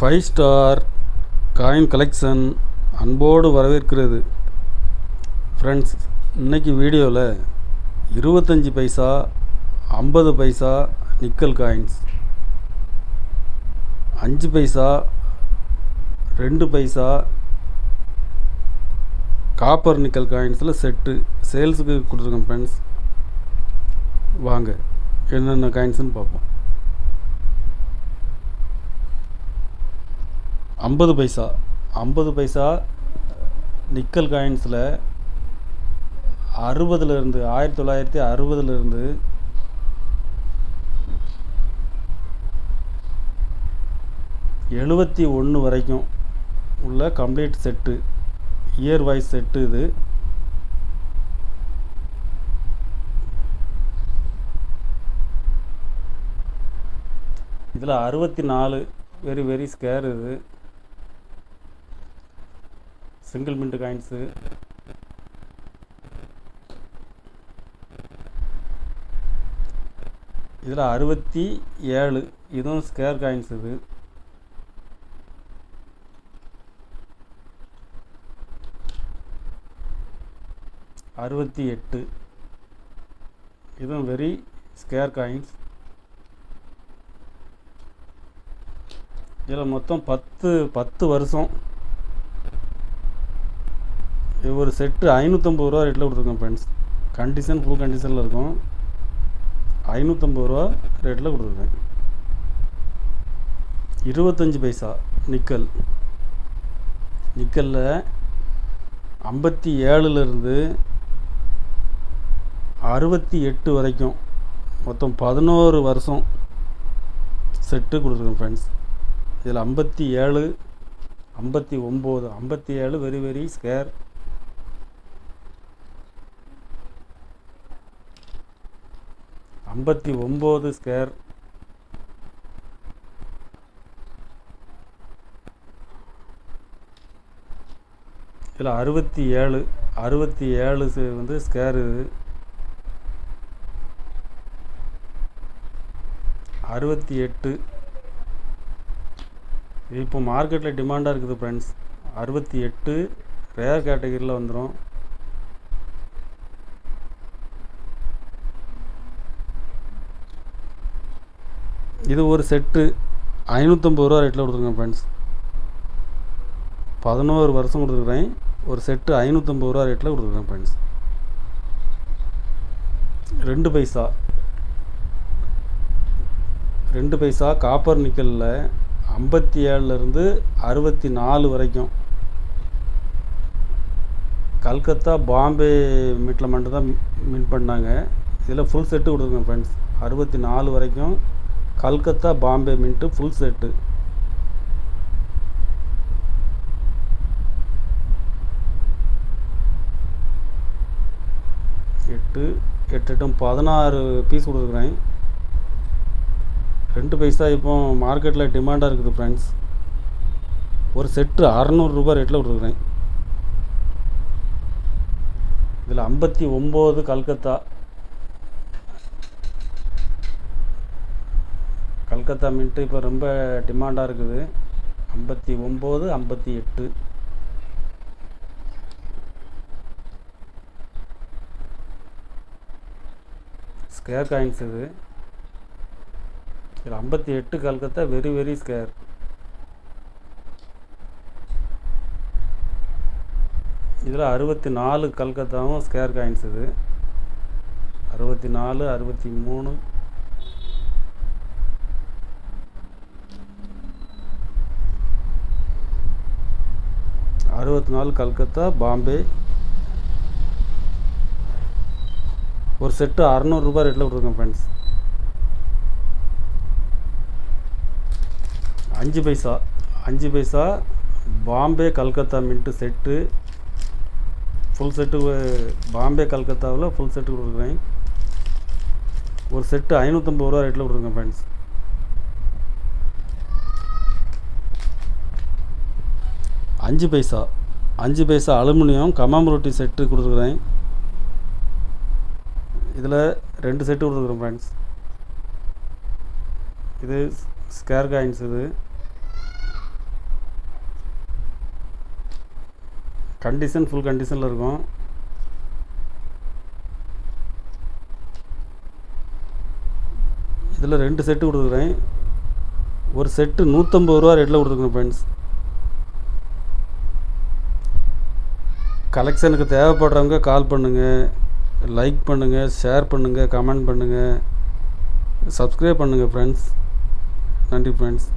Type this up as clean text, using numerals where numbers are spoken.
Five star coin collection அன்போடு வரவேற்கிறது. Friends, இன்றைக்கி வீடியோவில் 25 பைசா 50 பைசா நிக்கல் காயின்ஸ், 5 பைசா 2 பைசா காப்பர் நிக்கல் காயின்ஸில் செட்டு சேல்ஸுக்கு கொடுத்துருக்கேன். ஃப்ரெண்ட்ஸ், வாங்க என்னென்ன காயின்ஸ்னு பார்ப்போம். 50 பைசா நிக்கல் காயின்ஸில் 1960 71 வரைக்கும் உள்ள complete set, year wise set. இது இதில் 64 வெரி ஸ்கேர். இது சிங்கிள் மின்ட் காயின்ஸு. இதில் 67 இதுவும் ஸ்கேர் காயின்ஸ். இது 68 இதுவும் வெரி ஸ்கேர் காயின்ஸ். இதில் மொத்தம் 10 வருஷம். இது ஒரு செட்டு 550 ரூபா ரேட்டில் கொடுத்துருக்கோம். ஃப்ரெண்ட்ஸ், கண்டிஷன் ஃபுல் கண்டிஷனில் இருக்கும். 550 ரூபா ரேட்டில் கொடுத்துருக்கேன். 25 பைசா நிக்கலில் 57 68 வரைக்கும் மொத்தம் 11 வருஷம் செட்டு கொடுத்துருக்கோம். ஃப்ரெண்ட்ஸ், இதில் 57 59 57 வெரி ஸ்கேர். 59 ஸ்கேர். இதில் 67 வந்து ஸ்கேர். இது 68 இப்போ மார்க்கெட்டில் டிமாண்டாக இருக்குது. ஃப்ரெண்ட்ஸ், 68 ரேர் கேட்டகரியில் வந்துடும். இது ஒரு செட்டு 550 ரூபா ரேட்டில் கொடுத்துருக்கேன். ஃப்ரெண்ட்ஸ், 11 வருஷம் கொடுத்துருக்குறேன். ஒரு செட்டு 550 ரூபா ரேட்டில் கொடுத்துருக்கேன். ஃப்ரெண்ட்ஸ், 2 பைசா காப்பர் நிக்கலில் 57 64 வரைக்கும் கல்கத்தா பாம்பே மீட்டில் மட்டும்தான் மின் பண்ணாங்க. இதில் ஃபுல் செட்டு கொடுத்துருக்கேன். ஃப்ரெண்ட்ஸ், 64 வரைக்கும் Calcutta Bombay mint full set. எட்டு 16 பீஸ் கொடுத்துருக்குறேன். 2 பைசா இப்போ மார்க்கெட்டில் டிமாண்டாக இருக்குது. ஃப்ரெண்ட்ஸ், ஒரு செட்டு 600 ரூபா ரேட்டில் கொடுத்துருக்குறேன். இதில் 59 கல்கத்தா மின்ட்டு இப்போ ரொம்ப டிமாண்டாக இருக்குது. 59 58 ஸ்கேர் காயின்ஸ். இது இதில் 58 கல்கத்தா வெரி ஸ்கேர். இதில் 64 கல்கத்தாவும் ஸ்கேர் காயின்ஸ். இது 64 63 64 கல்கத்தா பாம்பே. ஒரு செட்டு 600 ரூபா ரேட்டில் கொடுத்துருக்கேன். Friends, 5 paisa Bombay Calcutta mint set, full set Bombay கல்கத்தாவில் ஃபுல் செட்டு கொடுத்துருக்கேன். ஒரு செட்டு 550 ரூபா ரேட்டில் கொடுத்துருக்கேன். ஃப்ரெண்ட்ஸ், 5 பைசா அலுமினியம் கமாம்பரோட்டி செட்டு கொடுத்துருக்குறேன். இதில் 2 செட்டு கொடுத்துருக்குறேன். ஃப்ரெண்ட்ஸ், இது ஸ்கேர் காயின்ஸ். இது கண்டிஷன் ஃபுல் கண்டிஷனில் இருக்கும். இதில் 2 செட்டு கொடுக்குறேன். ஒரு செட்டு 150 ரூபா ரேட்டில் கொடுத்துருக்கேன் ஃப்ரெண்ட்ஸ். கலெக்ஷனுக்கு தேவைப்படுறவங்க கால் பண்ணுங்கள், லைக் பண்ணுங்கள், ஷேர் பண்ணுங்கள், கமெண்ட் பண்ணுங்கள், சப்ஸ்கிரைப் பண்ணுங்கள் ஃப்ரெண்ட்ஸ். நன்றி ஃப்ரெண்ட்ஸ்.